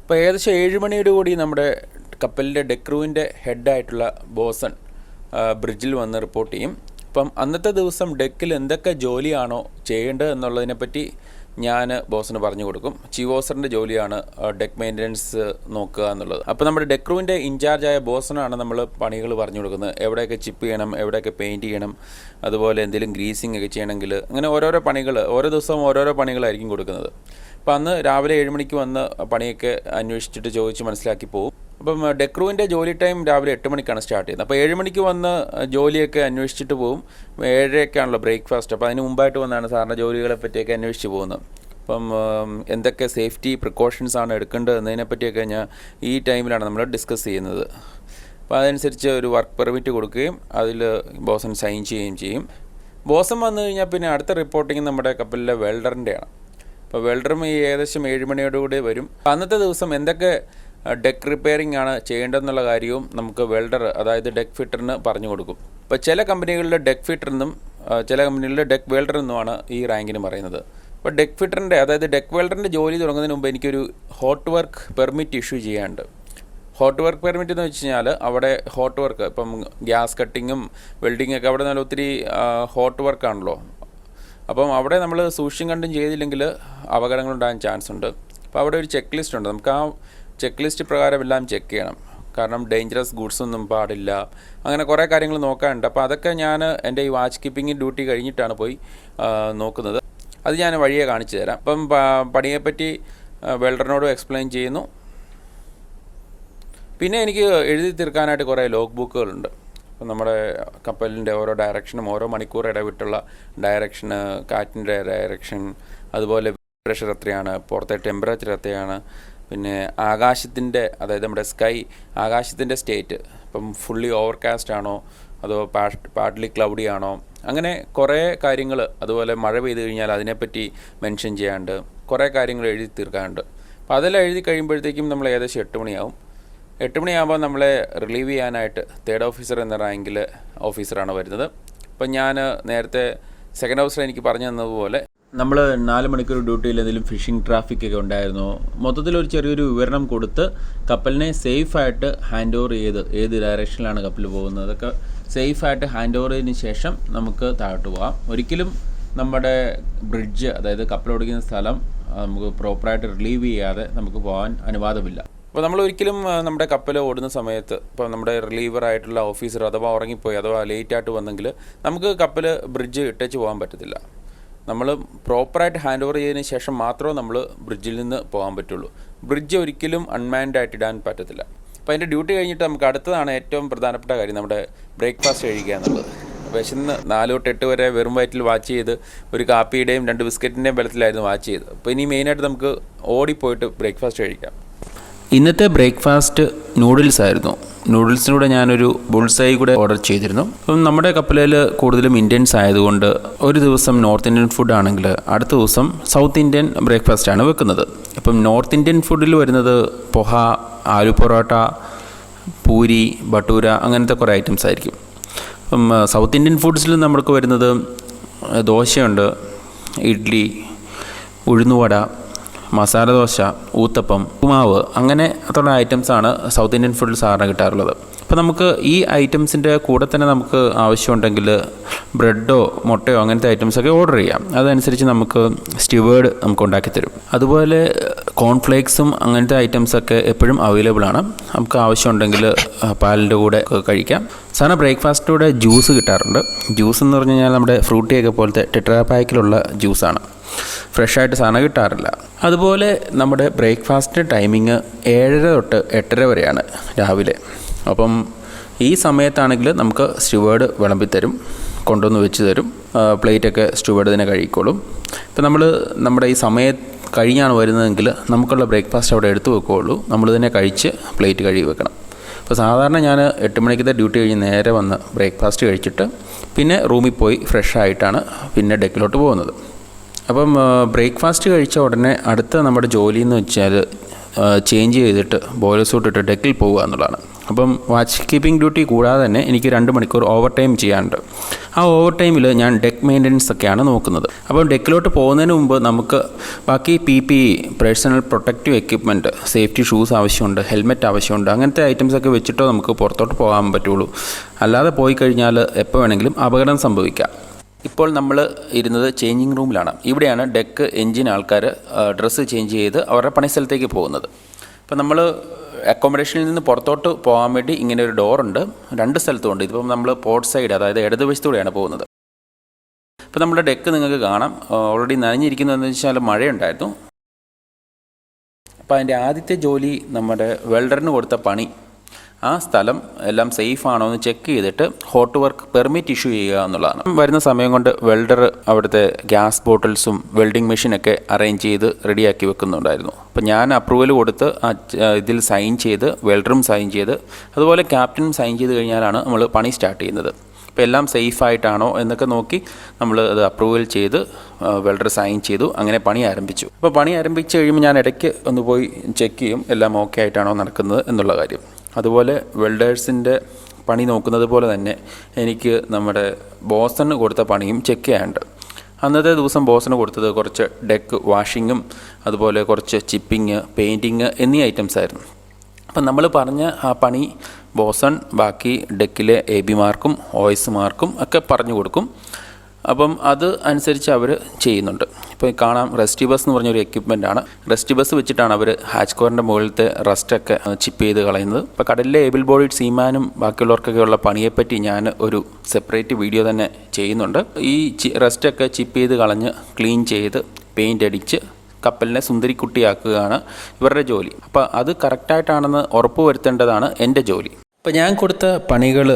ഇപ്പോൾ ഏകദേശം 7 മണിയോട് കൂടി നമ്മുടെ കപ്പലിൻ്റെ ഡെക്ക് ക്രൂവിൻ്റെ ഹെഡായിട്ടുള്ള ബോസൺ ബ്രിഡ്ജിൽ വന്ന് റിപ്പോർട്ട് ചെയ്യും. അപ്പം അന്നത്തെ ദിവസം ഡെക്കിൽ എന്തൊക്കെ ജോലിയാണോ ചെയ്യേണ്ടത് എന്നുള്ളതിനെപ്പറ്റി ഞാൻ ബോസിന് പറഞ്ഞു കൊടുക്കും. ചീഫ് ഓഫീസറിൻ്റെ ജോലിയാണ് ഡെക്ക് മെയിൻ്റനൻസ് നോക്കുക എന്നുള്ളത്. അപ്പോൾ നമ്മുടെ ഡെക്ക് ക്രൂവിൻ്റെ ഇൻചാർജായ ബോസിനാണ് നമ്മൾ പണികൾ പറഞ്ഞു കൊടുക്കുന്നത്. എവിടെയൊക്കെ ചിപ്പ് ചെയ്യണം, എവിടെയൊക്കെ പെയിൻറ്റ് ചെയ്യണം, അതുപോലെ എന്തെങ്കിലും ഗ്രീസിങ് ഒക്കെ ചെയ്യണമെങ്കിൽ അങ്ങനെ ഓരോരോ പണികൾ, ഓരോ ദിവസവും ഓരോരോ പണികളായിരിക്കും കൊടുക്കുന്നത്. അപ്പോൾ അന്ന് രാവിലെ 7 മണിക്ക് വന്ന് പണിയൊക്കെ അന്വേഷിച്ചിട്ട് ചോദിച്ച് മനസ്സിലാക്കി പോകും. അപ്പം ഡെക്ക് ക്രൂവിൻ്റെ ജോലി ടൈം രാവിലെ 8 മണിക്കാണ് സ്റ്റാർട്ട് ചെയ്യുന്നത്. അപ്പോൾ 7 മണിക്ക് വന്ന് ജോലിയൊക്കെ അന്വേഷിച്ചിട്ട് പോകും. 7:00-ക്കാണല്ലോ ബ്രേക്ക്ഫാസ്റ്റ്. അപ്പോൾ അതിന് മുമ്പായിട്ട് വന്നാണ് സാറിൻ്റെ ജോലികളെ പറ്റിയൊക്കെ അന്വേഷിച്ച് പോകുന്നത്. അപ്പം എന്തൊക്കെ സേഫ്റ്റി പ്രിക്കോഷൻസാണ് എടുക്കേണ്ടത് എന്നതിനെപ്പറ്റിയൊക്കെ ഞാൻ ഈ ടൈമിലാണ് നമ്മൾ ഡിസ്കസ് ചെയ്യുന്നത്. അപ്പോൾ അതനുസരിച്ച് ഒരു വർക്ക് പെർമിറ്റ് കൊടുക്കുകയും അതിൽ ബോസൻ സൈൻ ചെയ്യുകയും ചെയ്യും. ബോസൻ വന്നു കഴിഞ്ഞാൽ പിന്നെ അടുത്ത റിപ്പോർട്ടിങ് നമ്മുടെ കപ്പലിലെ വെൽഡറിൻ്റെയാണ്. അപ്പോൾ വെൽഡറും ഈ ഏകദേശം 7 മണിയോടുകൂടി വരും. അന്നത്തെ ദിവസം എന്തൊക്കെ ഡെക്ക് റിപ്പയറിംഗ് ആണ് ചെയ്യേണ്ടതെന്നുള്ള കാര്യവും നമുക്ക് വെൽഡർ, അതായത് ഡെക്ക് ഫിറ്ററിന് പറഞ്ഞു കൊടുക്കും. ഇപ്പോൾ ചില കമ്പനികളിലെ ഡെക്ക് ഫിറ്ററെന്നും ചില കമ്പനികളിലെ ഡെക്ക് വെൽഡർ എന്നുമാണ് ഈ റാങ്കിന് പറയുന്നത്. അപ്പോൾ ഡെക്ക് ഫിറ്ററിൻ്റെ, അതായത് ഡെക്ക് വെൽഡറിൻ്റെ ജോലി തുടങ്ങുന്നതിന് മുമ്പ് എനിക്കൊരു ഹോട്ട് വർക്ക് പെർമിറ്റ് ഇഷ്യൂ ചെയ്യാനുണ്ട്. ഹോട്ട് വർക്ക് പെർമിറ്റ് എന്ന് വെച്ച് കഴിഞ്ഞാൽ അവിടെ ഹോട്ട് വർക്ക്, ഇപ്പം ഗ്യാസ് കട്ടിങ്ങും വെൽഡിങ്ങൊക്കെ അവിടെ നല്ല ഒത്തിരി ഹോട്ട് വർക്കാണല്ലോ. അപ്പം അവിടെ നമ്മൾ സൂക്ഷ്യം കണ്ടും ചെയ്തില്ലെങ്കിൽ അപകടങ്ങളുണ്ടാകാൻ ചാൻസ് ഉണ്ട്. അപ്പോൾ അവിടെ ഒരു ചെക്ക് ലിസ്റ്റ് ഉണ്ട്. നമുക്ക് ആ ചെക്ക് ലിസ്റ്റ് പ്രകാരം എല്ലാം ചെക്ക് ചെയ്യണം. കാരണം ഡേഞ്ചറസ് ഗുഡ്സ് ഒന്നും പാടില്ല, അങ്ങനെ കുറേ കാര്യങ്ങൾ നോക്കാനുണ്ട്. അപ്പോൾ അതൊക്കെ ഞാൻ എൻ്റെ ഈ വാച്ച് കീപ്പിംഗ് ഡ്യൂട്ടി കഴിഞ്ഞിട്ടാണ് പോയി നോക്കുന്നത്. അത് ഞാൻ വഴിയെ കാണിച്ചു തരാം. അപ്പം പണിയെപ്പറ്റി വെൽഡറിനോട് എക്സ്പ്ലെയിൻ ചെയ്യുന്നു. പിന്നെ എനിക്ക് എഴുതി തീർക്കാനായിട്ട് കുറേ ലോഗ് ബുക്കുകളുണ്ട്. അപ്പം നമ്മുടെ കപ്പലിൻ്റെ ഓരോ ഡയറക്ഷനും ഓരോ മണിക്കൂർ ഇടവിട്ടുള്ള ഡയറക്ഷന്, കാറ്റിൻ്റെ ഡയറക്ഷൻ, അതുപോലെ പ്രഷർ എത്രയാണ്, പുറത്തെ ടെമ്പറേച്ചർ എത്രയാണ്, പിന്നെ ആകാശത്തിൻ്റെ, അതായത് നമ്മുടെ സ്കൈ, ആകാശത്തിൻ്റെ സ്റ്റേറ്റ്, ഇപ്പം ഫുള്ളി ഓവർകാസ്റ്റ് ആണോ അതോ പാർട്ട്ലി ക്ലൗഡി ആണോ, അങ്ങനെ കുറേ കാര്യങ്ങൾ. അതുപോലെ മഴ പെയ്ത് കഴിഞ്ഞാൽ അതിനെപ്പറ്റി മെൻഷൻ ചെയ്യാണ്ട് കുറേ കാര്യങ്ങൾ എഴുതി തീർക്കാനുണ്ട്. അപ്പോൾ അതെല്ലാം എഴുതി കഴിയുമ്പോഴത്തേക്കും നമ്മൾ ഏകദേശം 8 മണിയാവും. 8 മണിയാകുമ്പോൾ നമ്മളെ റിലീവ് ചെയ്യാനായിട്ട് 3rd ഓഫീസർ എന്ന റാങ്കിൽ ഓഫീസറാണ് വരുന്നത്. അപ്പം ഞാൻ നേരത്തെ സെക്കൻഡ് ഓഫീസർ എനിക്ക് പറഞ്ഞു തന്നതുപോലെ നമ്മൾ 4 മണിക്കൂർ ഡ്യൂട്ടിയിൽ എന്തെങ്കിലും ഫിഷിംഗ് ട്രാഫിക്കൊക്കെ ഉണ്ടായിരുന്നു, മൊത്തത്തിലൊരു ചെറിയൊരു വിവരണം കൊടുത്ത് കപ്പലിനെ സേഫായിട്ട് ഹാൻഡ് ഓവർ ചെയ്ത്, ഏത് ഡയറക്ഷനിലാണ് കപ്പൽ പോകുന്നത് അതൊക്കെ സേഫായിട്ട് ഹാൻഡ് ഓവർ ചെയ്തതിന് ശേഷം നമുക്ക് താഴോട്ട് പോകാം. ഒരിക്കലും നമ്മുടെ ബ്രിഡ്ജ്, അതായത് കപ്പലോടിക്കുന്ന സ്ഥലം നമുക്ക് പ്രോപ്പറായിട്ട് റിലീവ് ചെയ്യാതെ നമുക്ക് പോകാൻ അനുവാദമില്ല. അപ്പോൾ നമ്മൾ ഒരിക്കലും നമ്മുടെ കപ്പൽ ഓടുന്ന സമയത്ത് ഇപ്പോൾ നമ്മുടെ റിലീവറായിട്ടുള്ള ഓഫീസർ അഥവാ ഉറങ്ങിപ്പോയി അഥവാ ലേറ്റായിട്ട് വന്നെങ്കിൽ നമുക്ക് കപ്പൽ ബ്രിഡ്ജ് ഇട്ടേച്ച് പോകാൻ പറ്റത്തില്ല. നമ്മൾ പ്രോപ്പറായിട്ട് ഹാൻഡ് ഓവർ ചെയ്തതിന് ശേഷം മാത്രമേ നമ്മൾ ബ്രിഡ്ജിൽ നിന്ന് പോകാൻ പറ്റുള്ളൂ. ബ്രിഡ്ജ് ഒരിക്കലും അൺമാൻഡ് ആയിട്ട് ഇടാൻ പറ്റത്തില്ല. അപ്പോൾ അതിൻ്റെ ഡ്യൂട്ടി കഴിഞ്ഞിട്ട് നമുക്ക് അടുത്തതാണ് ഏറ്റവും പ്രധാനപ്പെട്ട കാര്യം, നമ്മുടെ ബ്രേക്ക്ഫാസ്റ്റ് കഴിക്കുക എന്നുള്ളത്. വിശന്ന് 4 തൊട്ട് 8 വരെ വെറും വയറ്റിൽ വാച്ച് ചെയ്ത് ഒരു കാപ്പിയുടെയും 2 ബിസ്ക്കറ്റിൻ്റെയും ബലത്തിലായിരുന്നു വാച്ച് ചെയ്തത്. അപ്പോൾ ഇനി മെയിനായിട്ട് നമുക്ക് ഓടിപ്പോയിട്ട് ബ്രേക്ക്ഫാസ്റ്റ് കഴിക്കാം. ഇന്നത്തെ ബ്രേക്ക്ഫാസ്റ്റ് നൂഡിൽസ് ആയിരുന്നു. നൂഡിൽസിനൂടെ ഞാനൊരു ബുൾസൈ കൂടെ ഓർഡർ ചെയ്തിരുന്നു. അപ്പം നമ്മുടെ കപ്പലിൽ കൂടുതലും ഇന്ത്യൻസ് ആയതുകൊണ്ട് ഒരു ദിവസം നോർത്ത് ഇന്ത്യൻ ഫുഡ് ആണെങ്കിൽ അടുത്ത ദിവസം സൗത്ത് ഇന്ത്യൻ ബ്രേക്ക്ഫാസ്റ്റാണ് വെക്കുന്നത്. അപ്പം നോർത്ത് ഇന്ത്യൻ ഫുഡിൽ വരുന്നത് പൊഹ, ആലു പൊറോട്ട, പൂരി, ഭട്ടൂര, അങ്ങനത്തെ കുറേ ഐറ്റംസ് ആയിരിക്കും. അപ്പം സൗത്ത് ഇന്ത്യൻ ഫുഡ്സിൽ നമുക്ക് വരുന്നത് ദോശയുണ്ട്, ഇഡ്ഡലി, ഉഴുന്നുവട, മസാല ദോശ, ഊത്തപ്പം, ഉപ്പുമാവ്, അങ്ങനെ അത്ര ഐറ്റംസാണ് സൗത്ത് ഇന്ത്യൻ ഫുഡിൽ സാധാരണ കിട്ടാറുള്ളത്. അപ്പോൾ നമുക്ക് ഈ ഐറ്റംസിൻ്റെ കൂടെ തന്നെ നമുക്ക് ആവശ്യമുണ്ടെങ്കിൽ ബ്രെഡോ മുട്ടയോ അങ്ങനത്തെ ഐറ്റംസൊക്കെ ഓർഡർ ചെയ്യാം. അതനുസരിച്ച് നമുക്ക് സ്റ്റ്യൂവേർഡ് നമുക്ക് ഉണ്ടാക്കി തരും. അതുപോലെ കോൺഫ്ലേക്സും അങ്ങനത്തെ ഐറ്റംസൊക്കെ എപ്പോഴും അവൈലബിൾ ആണ്. നമുക്ക് ആവശ്യമുണ്ടെങ്കിൽ പാലിൻ്റെ കൂടെ കഴിക്കാം. സാധാരണ ബ്രേക്ക്ഫാസ്റ്റിൻ്റെ കൂടെ ജ്യൂസ് കിട്ടാറുണ്ട്. ജ്യൂസ് എന്ന് പറഞ്ഞു കഴിഞ്ഞാൽ നമ്മുടെ ഫ്രൂട്ടിയൊക്കെ പോലത്തെ ടെട്രാ പാക്കിലുള്ള ജ്യൂസാണ്. ഫ്രഷായിട്ട് സാധനം കിട്ടാറില്ല. അതുപോലെ നമ്മുടെ ബ്രേക്ക്ഫാസ്റ്റിൻ്റെ ടൈമിങ് 7:30 തൊട്ട് 8:30 വരെയാണ് രാവിലെ. അപ്പം ഈ സമയത്താണെങ്കിൽ നമുക്ക് സ്റ്റ്യൂവേർഡ് വിളമ്പിത്തരും, കൊണ്ടുവന്ന് വെച്ച് തരും. പ്ലേറ്റൊക്കെ സ്റ്റ്യൂവേർഡ് തന്നെ കഴിക്കോളും. ഇപ്പം നമ്മുടെ ഈ സമയം കഴിഞ്ഞാണ് വരുന്നതെങ്കിൽ നമുക്കുള്ള ബ്രേക്ക്ഫാസ്റ്റ് അവിടെ എടുത്തു വെക്കുകയുള്ളൂ. നമ്മൾ തന്നെ കഴിച്ച് പ്ലേറ്റ് കഴുകി വെക്കണം. അപ്പോൾ സാധാരണ ഞാൻ 8 മണിക്കത്തെ ഡ്യൂട്ടി കഴിഞ്ഞ് നേരെ വന്ന് ബ്രേക്ക്ഫാസ്റ്റ് കഴിച്ചിട്ട് പിന്നെ റൂമിൽ പോയി ഫ്രഷായിട്ടാണ് പിന്നെ ഡെക്കിലോട്ട് പോകുന്നത്. അപ്പം ബ്രേക്ക്ഫാസ്റ്റ് കഴിച്ച ഉടനെ അടുത്ത നമ്മുടെ ജോലി എന്ന് വെച്ചാൽ ചേഞ്ച് ചെയ്തിട്ട് ബോയിലർ സൂട്ട് ഇട്ട് ഡെക്കിൽ പോകുക എന്നുള്ളതാണ്. അപ്പം വാച്ച് കീപ്പിംഗ് ഡ്യൂട്ടി കൂടാതെ തന്നെ എനിക്ക് 2 മണിക്കൂർ ഓവർ ടൈം ചെയ്യാനുണ്ട്. ആ ഓവർ ടൈമിൽ ഞാൻ ഡെക്ക് മെയിൻ്റനൻസ് ഒക്കെയാണ് നോക്കുന്നത്. അപ്പം ഡെക്കിലോട്ട് പോകുന്നതിന് മുമ്പ് നമുക്ക് ബാക്കി PPE, personal protective equipment, safety shoes ആവശ്യമുണ്ട്, ഹെൽമെറ്റ് ആവശ്യമുണ്ട്. അങ്ങനത്തെ ഐറ്റംസൊക്കെ വെച്ചിട്ടോ നമുക്ക് പുറത്തോട്ട് പോകാൻ പറ്റുള്ളൂ. അല്ലാതെ പോയി കഴിഞ്ഞാൽ എപ്പോൾ വേണമെങ്കിലും അപകടം സംഭവിക്കാം. ഇപ്പോൾ നമ്മൾ ഇരുന്നത് ചേഞ്ചിങ് റൂമിലാണ്. ഇവിടെയാണ് ഡെക്ക് എൻജിൻ ആൾക്കാർ ഡ്രസ്സ് ചേഞ്ച് ചെയ്ത് അവരുടെ പണിസ്ഥലത്തേക്ക് പോകുന്നത്. അപ്പോൾ നമ്മൾ അക്കോമഡേഷനിൽ നിന്ന് പുറത്തോട്ട് പോകാൻ വേണ്ടി ഇങ്ങനെ ഒരു ഡോറുണ്ട്. 2 സ്ഥലത്തുമുണ്ട്. ഇതിപ്പം നമ്മൾ പോർട്ട് സൈഡ്, അതായത് ഇടതുവശത്തൂടെയാണ് പോകുന്നത്. ഇപ്പോൾ നമ്മുടെ ഡെക്ക് നിങ്ങൾക്ക് കാണാം, ഓൾറെഡി നനഞ്ഞിരിക്കുന്നതെന്ന് വെച്ചാൽ മഴയുണ്ടായിരുന്നു. അപ്പോൾ അതിൻ്റെ ആദ്യത്തെ ജോലി നമ്മുടെ വെൽഡറിന് കൊടുത്ത പണി, ആ സ്ഥലം എല്ലാം സേഫ് ആണോ എന്ന് ചെക്ക് ചെയ്തിട്ട് ഹോട്ട് വർക്ക് പെർമിറ്റ് ഇഷ്യൂ ചെയ്യുക എന്നുള്ളതാണ്. വരുന്ന സമയം കൊണ്ട് വെൽഡർ അവിടുത്തെ ഗ്യാസ് ബോട്ടിൽസും വെൽഡിംഗ് മെഷീനൊക്കെ അറേഞ്ച് ചെയ്ത് റെഡിയാക്കി വെക്കുന്നുണ്ടായിരുന്നു. അപ്പോൾ ഞാൻ അപ്രൂവൽ കൊടുത്ത് ഇതിൽ സൈൻ ചെയ്ത്, വെൽഡറും സൈൻ ചെയ്ത്, അതുപോലെ ക്യാപ്റ്റനും സൈൻ ചെയ്ത് കഴിഞ്ഞാലാണ് നമ്മൾ പണി സ്റ്റാർട്ട് ചെയ്യുന്നത്. അപ്പോൾ എല്ലാം സേഫായിട്ടാണോ എന്നൊക്കെ നോക്കി നമ്മൾ അത് അപ്രൂവൽ ചെയ്ത് വെൽഡർ സൈൻ ചെയ്തു. അങ്ങനെ പണി ആരംഭിച്ചു. അപ്പോൾ പണി ആരംഭിച്ച് കഴിയുമ്പോൾ ഞാൻ ഇടയ്ക്ക് ഒന്ന് പോയി ചെക്ക് ചെയ്യും എല്ലാം ഓക്കെ ആയിട്ടാണോ നടക്കുന്നത് എന്നുള്ള കാര്യം. അതുപോലെ വെൽഡേഴ്സിൻ്റെ പണി നോക്കുന്നത് പോലെ തന്നെ എനിക്ക് നമ്മുടെ ബോസന് കൊടുത്ത പണിയും ചെക്ക് ചെയ്യാനുണ്ട്. അന്നത്തെ ദിവസം ബോസന് കൊടുത്തത് കുറച്ച് ഡെക്ക് വാഷിങ്ങും അതുപോലെ കുറച്ച് ചിപ്പിങ്, പെയിൻറ്റിങ് എന്നീ ഐറ്റംസ് ആയിരുന്നു. അപ്പം നമ്മൾ പറഞ്ഞ ആ പണി ബോസൺ ബാക്കി ഡെക്കിലെ AB മാർക്കും OS മാർക്കും ഒക്കെ പറഞ്ഞു കൊടുക്കും. അപ്പം അത് അനുസരിച്ച് അവർ ചെയ്യുന്നുണ്ട്. ഇപ്പോൾ കാണാം, റെസ്റ്റി ബസ് എന്ന് പറഞ്ഞൊരു എക്യുപ്മെൻ്റാണ്. റെസ്റ്റി ബസ് വെച്ചിട്ടാണ് അവർ ഹാച്ച് കോറിൻ്റെ മുകളിലത്തെ റസ്റ്റൊക്കെ ചിപ്പ് ചെയ്ത് കളയുന്നത്. ഇപ്പോൾ കടലിലെ ഏബിൾ ബോഡിഡ് സീമാനും ബാക്കിയുള്ളവർക്കൊക്കെ ഉള്ള പണിയെപ്പറ്റി ഞാൻ ഒരു സെപ്പറേറ്റ് വീഡിയോ തന്നെ ചെയ്യുന്നുണ്ട്. ഈ റസ്റ്റൊക്കെ ചിപ്പ് ചെയ്ത് കളഞ്ഞ് ക്ലീൻ ചെയ്ത് പെയിൻ്റ് അടിച്ച് കപ്പലിനെ സുന്ദരിക്കുട്ടിയാക്കുകയാണ് ഇവരുടെ ജോലി. അപ്പോൾ അത് കറക്റ്റായിട്ടാണെന്ന് ഉറപ്പ് വരുത്തേണ്ടതാണ് എൻ്റെ ജോലി. അപ്പോൾ ഞാൻ കൊടുത്ത പണികൾ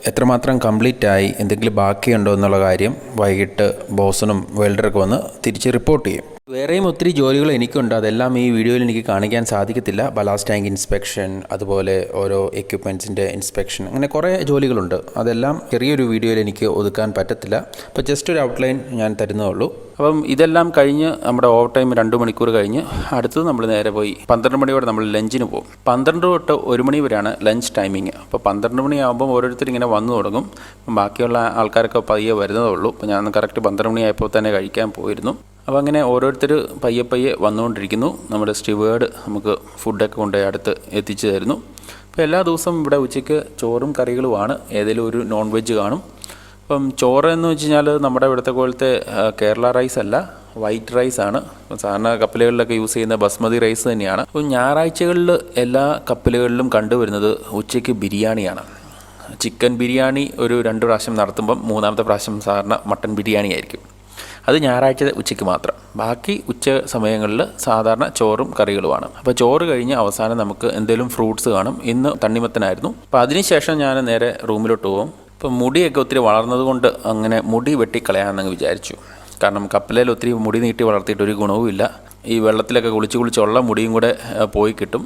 എത്രമാത്രം കംപ്ലീറ്റ് ആയി, എന്തെങ്കിലും ബാക്കിയുണ്ടോ എന്നുള്ള കാര്യം വൈകിട്ട് ബോസനും വെൽഡറൊക്കെ വന്ന് തിരിച്ച് റിപ്പോർട്ട് ചെയ്യും. വേറെയും ഒത്തിരി ജോലികൾ എനിക്കുണ്ട്. അതെല്ലാം ഈ വീഡിയോയിൽ എനിക്ക് കാണിക്കാൻ സാധിക്കത്തില്ല. ബലാസ്റ്റ് ടാങ്ക് ഇൻസ്പെക്ഷൻ, അതുപോലെ ഓരോ എക്യുപ്മെൻറ്റ്സിൻ്റെ ഇൻസ്പെക്ഷൻ, അങ്ങനെ കുറേ ജോലികളുണ്ട്. അതെല്ലാം ചെറിയൊരു വീഡിയോയിൽ എനിക്ക് ഒതുക്കാൻ പറ്റത്തില്ല. അപ്പോൾ ജസ്റ്റ് ഒരു ഔട്ട്ലൈൻ ഞാൻ തരുന്നേ ഉള്ളൂ. അപ്പം ഇതെല്ലാം കഴിഞ്ഞ് നമ്മുടെ ഓവർ ടൈം 2 മണിക്കൂർ കഴിഞ്ഞ് അടുത്തത് നമ്മൾ നേരെ പോയി 12 മണിയോടെ നമ്മൾ ലഞ്ചിന് പോകും. 12 തൊട്ട് 1 മണി വരെയാണ് ലഞ്ച് ടൈമിങ്. അപ്പോൾ 12 മണിയാകുമ്പോൾ ഓരോരുത്തർ ഇങ്ങനെ വന്നു തുടങ്ങും. ബാക്കിയുള്ള ആൾക്കാരൊക്കെ പയ്യെ വരുന്നതേ ഉള്ളൂ. അപ്പോൾ ഞാൻ കറക്റ്റ് 12 മണിയായപ്പോൾ തന്നെ കഴിക്കാൻ പോയിരുന്നു. അപ്പോൾ അങ്ങനെ ഓരോരുത്തർ പയ്യെ വന്നുകൊണ്ടിരിക്കുന്നു. നമ്മുടെ സ്റ്റ്യൂവേർഡ് നമുക്ക് ഫുഡൊക്കെ കൊണ്ടുപോയി അടുത്ത് എത്തിച്ചു തരുന്നു. അപ്പോൾ എല്ലാ ദിവസവും ഇവിടെ ഉച്ചയ്ക്ക് ചോറും കറികളുമാണ്. ഏതെങ്കിലും ഒരു നോൺ വെജ് കാണും. അപ്പം ചോറ് എന്ന് വെച്ച് കഴിഞ്ഞാൽ നമ്മുടെ ഇവിടുത്തെ പോലത്തെ കേരള റൈസ് അല്ല, വൈറ്റ് റൈസാണ്. സാധാരണ കപ്പലുകളിലൊക്കെ യൂസ് ചെയ്യുന്ന ബസ്മതി റൈസ് തന്നെയാണ്. അപ്പോൾ ഞായറാഴ്ചകളിൽ എല്ലാ കപ്പലുകളിലും കണ്ടുവരുന്നത് ഉച്ചയ്ക്ക് ബിരിയാണിയാണ്. ചിക്കൻ ബിരിയാണി ഒരു 2 പ്രാവശ്യം നടത്തുമ്പം 3-ാമത്തെ പ്രാവശ്യം സാധാരണ മട്ടൻ ബിരിയാണി ആയിരിക്കും. അത് ഞായറാഴ്ച ഉച്ചയ്ക്ക് മാത്രം. ബാക്കി ഉച്ച സമയങ്ങളിൽ സാധാരണ ചോറും കറികളുമാണ്. അപ്പോൾ ചോറ് കഴിഞ്ഞ് അവസാനം നമുക്ക് എന്തെങ്കിലും ഫ്രൂട്ട്സ് കാണും. ഇന്ന് തണ്ണിമത്തനായിരുന്നു. അപ്പോൾ അതിനുശേഷം ഞാൻ നേരെ റൂമിലോട്ട് പോകും. ഇപ്പോൾ മുടിയൊക്കെ ഒത്തിരി വളർന്നത് കൊണ്ട് അങ്ങനെ മുടി വെട്ടിക്കളയാമെന്നങ്ങ് വിചാരിച്ചു. കാരണം കപ്പലിൽ ഒത്തിരി മുടി നീട്ടി വളർത്തിയിട്ട് ഒരു ഗുണവുമില്ല. ഈ വെള്ളത്തിലൊക്കെ കുളിച്ചുള്ള മുടിയും കൂടെ പോയി കിട്ടും.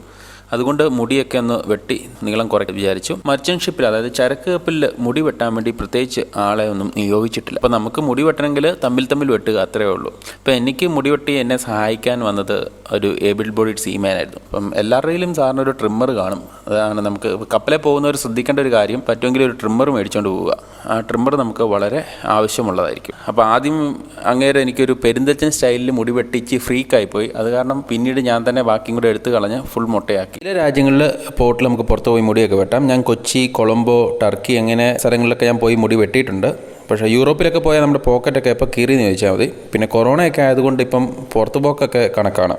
അതുകൊണ്ട് മുടിയൊക്കെ ഒന്ന് വെട്ടി നീളം കുറയ്ക്കാൻ വിചാരിച്ചു. മർച്ചന്റ് ഷിപ്പിൽ, അതായത് ചരക്ക് കപ്പലിൽ മുടി വെട്ടാൻ വേണ്ടി പ്രത്യേകിച്ച് ആളെ ഒന്നും നിയോഗിച്ചിട്ടില്ല. അപ്പോൾ നമുക്ക് മുടി വെട്ടണമെങ്കിൽ തമ്മിൽ വെട്ടുക, അത്രയേ ഉള്ളൂ. അപ്പോൾ എനിക്ക് മുടി വെട്ടി എന്നെ സഹായിക്കാൻ വന്നത് ഒരു ഏബിൾ ബോഡിഡ് സീമാനായിരുന്നു. അപ്പം എല്ലാവരുടെയും സാറിന് ഒരു ട്രിമ്മർ കാണും. അതാണ് നമുക്ക് കപ്പലിൽ പോകുന്നവർ ശ്രദ്ധിക്കേണ്ട ഒരു കാര്യം. പറ്റുമെങ്കിൽ ഒരു ട്രിമ്മർ മേടിച്ചുകൊണ്ട് പോവുക. ആ ട്രിമ്മർ നമുക്ക് വളരെ ആവശ്യമുള്ളതായിരിക്കും. അപ്പോൾ ആദ്യം അങ്ങേരെ എനിക്കൊരു പെരുന്തച്ചൻ സ്റ്റൈലിൽ മുടി വെട്ടിച്ച് ഫ്രീക്കായിപ്പോയി. അത് കാരണം പിന്നീട് ഞാൻ തന്നെ ബാക്കിയും കൂടെ എടുത്ത് കളഞ്ഞ് ഫുൾ മുട്ടയാക്കി. ചില രാജ്യങ്ങളിൽ പോർട്ടിൽ നമുക്ക് പുറത്ത് പോയി മുടിയൊക്കെ വെട്ടാം. ഞാൻ കൊച്ചി, കൊളംബോ, ടർക്കി അങ്ങനെ സ്ഥലങ്ങളിലൊക്കെ ഞാൻ പോയി മുടി വെട്ടിയിട്ടുണ്ട്. പക്ഷേ യൂറോപ്പിലൊക്കെ പോയാൽ നമ്മുടെ പോക്കറ്റൊക്കെ ഇപ്പോൾ കീറിയെന്ന് ചോദിച്ചാൽ മതി. പിന്നെ കൊറോണയൊക്കെ ആയതുകൊണ്ട് ഇപ്പം പുറത്ത് പോക്കൊക്കെ കണക്കാണ്.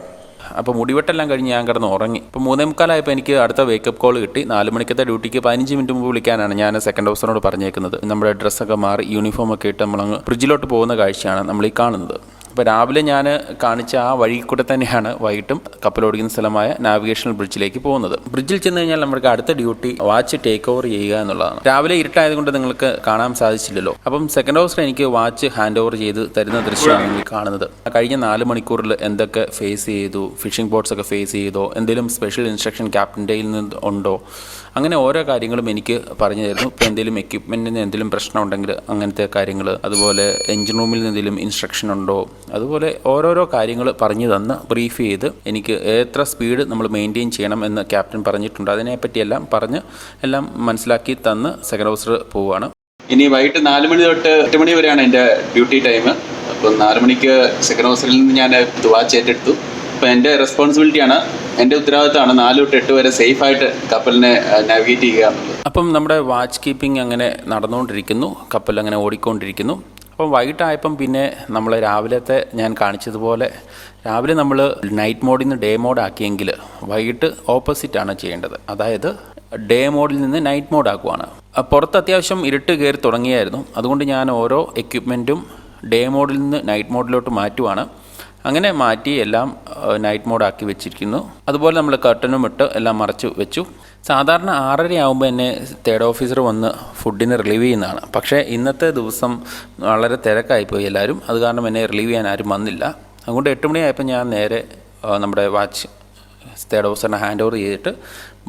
അപ്പോൾ മുടിവെട്ടെല്ലാം കഴിഞ്ഞ് ഞാൻ കിടന്ന് ഉറങ്ങി. ഇപ്പോൾ 3:45 എനിക്ക് അടുത്ത വേക്കപ്പ് കോൾ കിട്ടി. 4 മണിക്കത്തെ ഡ്യൂട്ടിക്ക് 15 മിനിറ്റ് മുമ്പ് വിളിക്കാനാണ് ഞാൻ സെക്കൻഡ് ഓഫീസറിനോട് പറഞ്ഞേക്കുന്നത്. നമ്മുടെ ഡ്രസ്സൊക്കെ മാറി യൂണിഫോമൊക്കെ ഇട്ട് നമ്മളങ്ങ് ഫ്രിഡ്ജിലോട്ട് പോകുന്ന കാഴ്ചയാണ് നമ്മൾ ഈ കാണുന്നത്. അപ്പോൾ രാവിലെ ഞാൻ കാണിച്ച ആ വഴി കൂടെ തന്നെയാണ് വൈകിട്ടും കപ്പലോടിക്കുന്ന സ്ഥലമായ നാവിഗേഷണൽ ബ്രിഡ്ജിലേക്ക് പോകുന്നത്. ബ്രിഡ്ജിൽ ചെന്ന് കഴിഞ്ഞാൽ നമുക്ക് അടുത്ത ഡ്യൂട്ടി വാച്ച് ടേക്ക് ഓവർ ചെയ്യുക എന്നുള്ളതാണ്. രാവിലെ ഇരുട്ടായതുകൊണ്ട് നിങ്ങൾക്ക് കാണാൻ സാധിച്ചില്ലല്ലോ. അപ്പം സെക്കൻഡ് ഓഫീസർ എനിക്ക് വാച്ച് ഹാൻഡ് ഓവർ ചെയ്ത് തരുന്ന ദൃശ്യമാണ് നിങ്ങൾ കാണുന്നത്. കഴിഞ്ഞ 4 മണിക്കൂറിൽ എന്തൊക്കെ ഫേസ് ചെയ്തു, ഫിഷിംഗ് ബോട്ട്സൊക്കെ ഫേസ് ചെയ്തോ, എന്തെങ്കിലും സ്പെഷ്യൽ ഇൻസ്ട്രക്ഷൻ ക്യാപ്റ്റൻ്റെ നിന്ന് ഉണ്ടോ, അങ്ങനെ ഓരോ കാര്യങ്ങളും എനിക്ക് പറഞ്ഞു തരുന്നു. ഇപ്പോൾ എന്തെങ്കിലും എക്യുപ്മെൻറ്റിന് എന്തെങ്കിലും പ്രശ്നം ഉണ്ടെങ്കിൽ അങ്ങനത്തെ കാര്യങ്ങൾ, അതുപോലെ എഞ്ചിൻ റൂമിൽ നിന്ന് എന്തെങ്കിലും ഇൻസ്ട്രക്ഷൻ ഉണ്ടോ, അതുപോലെ ഓരോരോ കാര്യങ്ങൾ പറഞ്ഞു തന്ന് ബ്രീഫ് ചെയ്ത് എനിക്ക് എത്ര സ്പീഡ് നമ്മൾ മെയിൻറ്റെയിൻ ചെയ്യണം എന്ന് ക്യാപ്റ്റൻ പറഞ്ഞിട്ടുണ്ട്. അതിനെപ്പറ്റിയെല്ലാം പറഞ്ഞ് എല്ലാം മനസ്സിലാക്കി തന്ന് സെക്കൻഡ് ഓഫീസർ പോവുകയാണ്. ഇനി വൈകിട്ട് 4 മണി തൊട്ട് 8 മണി വരെയാണ് എൻ്റെ ഡ്യൂട്ടി ടൈം. അപ്പം 4 മണിക്ക് സെക്കൻഡ് ഓഫീസറിൽ നിന്ന് ഞാൻ വാച്ച് ഏറ്റെടുത്തു. അപ്പോൾ എൻ്റെ റെസ്പോൺസിബിലിറ്റിയാണ്, എൻ്റെ ഉത്തരവാദിത്തമാണ് 4 തൊട്ട് 8 വരെ സേഫായിട്ട് കപ്പലിനെ നാവിഗേറ്റ് ചെയ്യുക എന്നുള്ളത്. അപ്പം നമ്മുടെ വാച്ച് കീപ്പിംഗ് അങ്ങനെ നടന്നുകൊണ്ടിരിക്കുന്നു, കപ്പൽ അങ്ങനെ ഓടിക്കൊണ്ടിരിക്കുന്നു. അപ്പം വൈകിട്ടായപ്പം പിന്നെ നമ്മൾ രാവിലത്തെ ഞാൻ കാണിച്ചതുപോലെ രാവിലെ നമ്മൾ നൈറ്റ് മോഡിൽ നിന്ന് ഡേ മോഡ് ആക്കിയെങ്കിൽ വൈകിട്ട് ഓപ്പോസിറ്റാണ് ചെയ്യേണ്ടത്. അതായത് ഡേ മോഡിൽ നിന്ന് നൈറ്റ് മോഡ് ആക്കുവാണ്. പുറത്ത് അത്യാവശ്യം ഇരുട്ട് കയറി തുടങ്ങിയായിരുന്നു. അതുകൊണ്ട് ഞാൻ ഓരോ എക്യുപ്മെൻറ്റും ഡേ മോഡിൽ നിന്ന് നൈറ്റ് മോഡിലോട്ട് മാറ്റുവാണ്. അങ്ങനെ മാറ്റി എല്ലാം നൈറ്റ് മോഡാക്കി വെച്ചിരിക്കുന്നു. അതുപോലെ നമ്മൾ കർട്ടനും ഇട്ട് എല്ലാം മറച്ച് വെച്ചു. സാധാരണ 6:30 ആകുമ്പോൾ എന്നെ തേർഡ് ഓഫീസർ വന്ന് ഫുഡിന് റിലീവ് ചെയ്യുന്നതാണ്. പക്ഷേ ഇന്നത്തെ ദിവസം വളരെ തിരക്കായിപ്പോയി എല്ലാവരും. അത് കാരണം എന്നെ റിലീവ് ചെയ്യാൻ ആരും വന്നില്ല. അതുകൊണ്ട് 8 മണിയായപ്പോൾ ഞാൻ നേരെ നമ്മുടെ വാച്ച് തേർഡ് ഓഫീസറിനെ ഹാൻഡ് ഓവർ ചെയ്തിട്ട്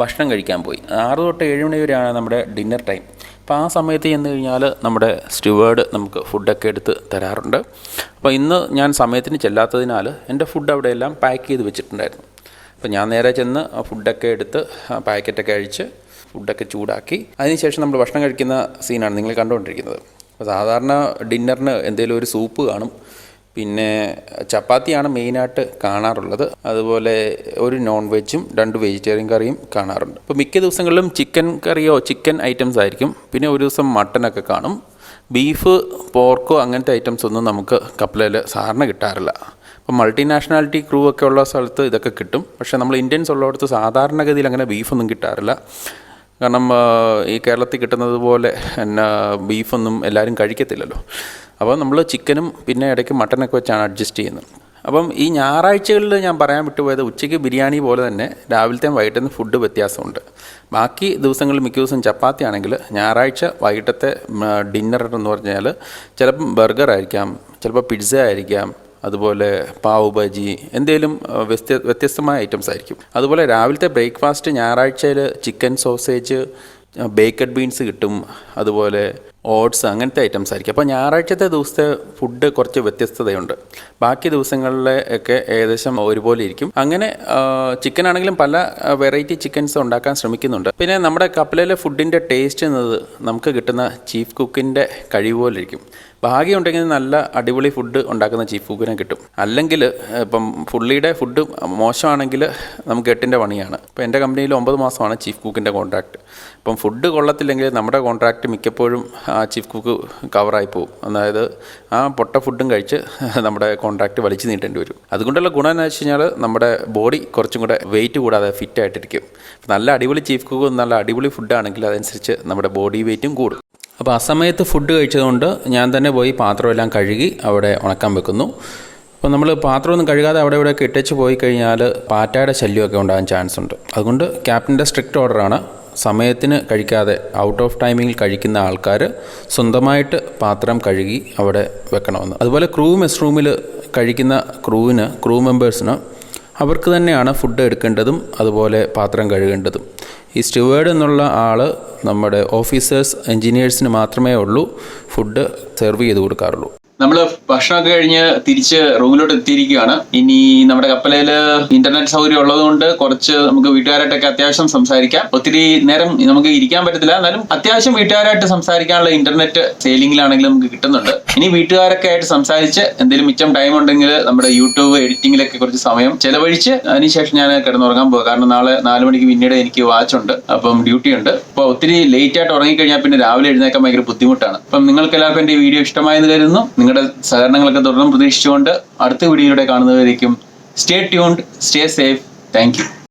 ഭക്ഷണം കഴിക്കാൻ പോയി. 6 തൊട്ട് 7 മണി വരെയാണ് നമ്മുടെ ഡിന്നർ ടൈം. അപ്പോൾ ആ സമയത്ത് ചെന്ന് കഴിഞ്ഞാൽ നമ്മുടെ സ്റ്റുവേർഡ് നമുക്ക് ഫുഡൊക്കെ എടുത്ത് തരാറുണ്ട്. അപ്പോൾ ഇന്ന് ഞാൻ സമയത്തിന് ചെല്ലാത്തതിനാൽ എൻ്റെ ഫുഡ് അവിടെ എല്ലാം പാക്ക് ചെയ്ത് വെച്ചിട്ടുണ്ടായിരുന്നു. അപ്പോൾ ഞാൻ നേരെ ചെന്ന് ഫുഡൊക്കെ എടുത്ത് പാക്കറ്റൊക്കെ അഴിച്ച് ഫുഡൊക്കെ ചൂടാക്കി അതിനുശേഷം നമ്മൾ ഭക്ഷണം കഴിക്കുന്ന സീനാണ് നിങ്ങൾ കണ്ടുകൊണ്ടിരിക്കുന്നത്. അപ്പോൾ സാധാരണ ഡിന്നറിന് എന്തെങ്കിലും ഒരു സൂപ്പ് കാണും, പിന്നെ ചപ്പാത്തിയാണ് മെയിനായിട്ട് കാണാറുള്ളത്. അതുപോലെ ഒരു നോൺ വെജും 2 വെജിറ്റേറിയൻ കറിയും കാണാറുണ്ട്. അപ്പോൾ മിക്ക ദിവസങ്ങളിലും ചിക്കൻ കറിയോ ചിക്കൻ ഐറ്റംസ് ആയിരിക്കും. പിന്നെ ഒരു ദിവസം മട്ടനൊക്കെ കാണും. ബീഫ്, പോർക്കോ അങ്ങനത്തെ ഐറ്റംസ് ഒന്നും നമുക്ക് കപ്പലിൽ സാധാരണ കിട്ടാറില്ല. അപ്പോൾ മൾട്ടിനാഷണാലിറ്റി ക്രൂ ഒക്കെ ഉള്ള സ്ഥലത്ത് ഇതൊക്കെ കിട്ടും. പക്ഷേ നമ്മൾ ഇന്ത്യൻസ് ഉള്ളിടത്ത് സാധാരണഗതിയിൽ അങ്ങനെ ബീഫൊന്നും കിട്ടാറില്ല. കാരണം ഈ കേരളത്തിൽ കിട്ടുന്നത് പോലെ ബീഫൊന്നും എല്ലാവരും കഴിക്കത്തില്ലല്ലോ. അപ്പോൾ നമ്മൾ ചിക്കനും പിന്നെ ഇടയ്ക്ക് മട്ടനൊക്കെ വെച്ചാണ് അഡ്ജസ്റ്റ് ചെയ്യുന്നത്. അപ്പം ഈ ഞായറാഴ്ചകളിൽ ഞാൻ പറയാൻ വിട്ടുപോയത് ഉച്ചയ്ക്ക് ബിരിയാണി പോലെ തന്നെ രാവിലത്തെയും വൈകിട്ടത്തെ ഫുഡ് വ്യത്യാസമുണ്ട്. ബാക്കി ദിവസങ്ങളിൽ മിക്ക ദിവസം ചപ്പാത്തി ആണെങ്കിൽ ഞായറാഴ്ച വൈകിട്ടത്തെ ഡിന്നർ എന്ന് പറഞ്ഞാൽ ചിലപ്പം ബർഗർ ആയിരിക്കാം, ചിലപ്പോൾ പിസ്സ ആയിരിക്കാം, അതുപോലെ പാവ് ബജി, എന്തെങ്കിലും വ്യത്യസ്തമായ ഐറ്റംസ് ആയിരിക്കും. അതുപോലെ രാവിലത്തെ ബ്രേക്ക്ഫാസ്റ്റ് ഞായറാഴ്ചയിൽ ചിക്കൻ സോസേജ്, ബേക്കഡ് ബീൻസ് കിട്ടും, അതുപോലെ ഓട്സ് അങ്ങനത്തെ ഐറ്റംസ് ആയിരിക്കും. അപ്പോൾ ഞായറാഴ്ചത്തെ ദിവസത്തെ ഫുഡ് കുറച്ച് വ്യത്യസ്തതയുണ്ട്. ബാക്കി ദിവസങ്ങളിലെ ഒക്കെ ഏകദേശം ഒരുപോലെ ഇരിക്കും. അങ്ങനെ ചിക്കൻ ആണെങ്കിലും പല വെറൈറ്റി ചിക്കൻസ് ഉണ്ടാക്കാൻ ശ്രമിക്കുന്നുണ്ട്. പിന്നെ നമ്മുടെ കപ്പലിലെ ഫുഡിൻ്റെ ടേസ്റ്റ് എന്നത് നമുക്ക് കിട്ടുന്ന ചീഫ് കുക്കിൻ്റെ കഴിവ് പോലെ ഇരിക്കും. ഭാഗ്യമുണ്ടെങ്കിൽ നല്ല അടിപൊളി ഫുഡ് ഉണ്ടാക്കുന്ന ചീഫ് കുക്കിനെ കിട്ടും. അല്ലെങ്കിൽ ഇപ്പം പുള്ളിയുടെ ഫുഡ് മോശമാണെങ്കിൽ നമുക്ക് 8ൻ്റെ പണിയാണ്. ഇപ്പോൾ എൻ്റെ കമ്പനിയിൽ 9 മാസമാണ് ചീഫ് കുക്കിൻ്റെ കോൺട്രാക്റ്റ്. അപ്പം ഫുഡ് കൊള്ളത്തില്ലെങ്കിൽ നമ്മുടെ കോൺട്രാക്റ്റ് മിക്കപ്പോഴും ആ ചീഫ് കുക്ക് കവറായി പോകും. അതായത് ആ പൊട്ട ഫുഡും കഴിച്ച് നമ്മുടെ കോൺട്രാക്റ്റ് വലിച്ചു നീട്ടേണ്ടി വരും. അതുകൊണ്ടുള്ള ഗുണം എന്ന് വെച്ച് കഴിഞ്ഞാൽ നമ്മുടെ ബോഡി കുറച്ചും കൂടെ വെയിറ്റ് കൂടാതെ ഫിറ്റായിട്ടിരിക്കും. നല്ല അടിപൊളി ചീഫ് കുക്കും നല്ല അടിപൊളി ഫുഡാണെങ്കിൽ അതനുസരിച്ച് നമ്മുടെ ബോഡി വെയിറ്റും കൂടും. അപ്പോൾ ആ സമയത്ത് ഫുഡ് കഴിച്ചതുകൊണ്ട് ഞാൻ തന്നെ പോയി പാത്രമെല്ലാം കഴുകി അവിടെ ഉണക്കാൻ വെക്കുന്നു. അപ്പോൾ നമ്മൾ പാത്രമൊന്നും കഴുകാതെ അവിടെ ഇവിടെയൊക്കെ ഇട്ടേച്ച് പോയി കഴിഞ്ഞാൽ പാറ്റയുടെ ശല്യമൊക്കെ ഉണ്ടാകാൻ ചാൻസ് ഉണ്ട്. അതുകൊണ്ട് ക്യാപ്റ്റൻ്റെ സ്ട്രിക്റ്റ് ഓർഡറാണ് സമയത്തിന് കഴിക്കാതെ ഔട്ട് ഓഫ് ടൈമിങ്ങിൽ കഴിക്കുന്ന ആൾക്കാർ സ്വന്തമായിട്ട് പാത്രം കഴുകി അവിടെ വെക്കണമെന്ന്. അതുപോലെ ക്രൂ മെസ് റൂമിൽ കഴിക്കുന്ന ക്രൂ മെമ്പേഴ്സിന് അവർക്ക് തന്നെയാണ് ഫുഡ് എടുക്കേണ്ടതും അതുപോലെ പാത്രം കഴുകേണ്ടതും. ഈ സ്റ്റുവേർഡ് എന്നുള്ള ആൾ നമ്മുടെ ഓഫീസേഴ്സ് എൻജിനീയേഴ്സിന് മാത്രമേ ഉള്ളൂ ഫുഡ് സെർവ് ചെയ്ത് കൊടുക്കാറുള്ളൂ. നമ്മൾ ഭക്ഷണമൊക്കെ കഴിഞ്ഞ് തിരിച്ച് റൂമിലോട്ട് എത്തിയിരിക്കുകയാണ്. ഇനി നമ്മുടെ കപ്പലിൽ ഇന്റർനെറ്റ് സൗകര്യം ഉള്ളതുകൊണ്ട് കുറച്ച് നമുക്ക് വീട്ടുകാരായിട്ടൊക്കെ അത്യാവശ്യം സംസാരിക്കാം. ഒത്തിരി നേരം നമുക്ക് ഇരിക്കാൻ പറ്റത്തില്ല, എന്നാലും അത്യാവശ്യം വീട്ടുകാരായിട്ട് സംസാരിക്കാനുള്ള ഇന്റർനെറ്റ് സെയിലിംഗിലാണെങ്കിലും നമുക്ക് കിട്ടുന്നുണ്ട്. ഇനി വീട്ടുകാരൊക്കെ ആയിട്ട് സംസാരിച്ച് എന്തെങ്കിലും മിച്ചം ടൈം ഉണ്ടെങ്കിൽ നമ്മുടെ യൂട്യൂബ് എഡിറ്റിംഗിലൊക്കെ കുറച്ച് സമയം ചെലവഴിച്ച് അതിനുശേഷം ഞാൻ കിടന്നുറങ്ങാൻ പോകും. കാരണം നാളെ 4 മണിക്ക് പിന്നീട് എനിക്ക് വാച്ച് ഉണ്ട്, അപ്പം ഡ്യൂട്ടി ഉണ്ട്. അപ്പോൾ ഒത്തിരി ലേറ്റ് ആയിട്ട് ഉറങ്ങിക്കഴിഞ്ഞാൽ പിന്നെ രാവിലെ എഴുന്നേക്കാൻ ഭയങ്കര ബുദ്ധിമുട്ടാണ്. അപ്പം നിങ്ങൾക്ക് എല്ലാവർക്കും എൻ്റെ ഈ വീഡിയോ ഇഷ്ടമായെന്ന് കരുതുന്നു. നിങ്ങളുടെ സഹകരണങ്ങളൊക്കെ തുടർന്നും പ്രതീക്ഷിച്ചുകൊണ്ട് അടുത്ത വീഡിയോയിലൂടെ കാണുന്നവരേക്കും stay tuned, stay safe. Thank U.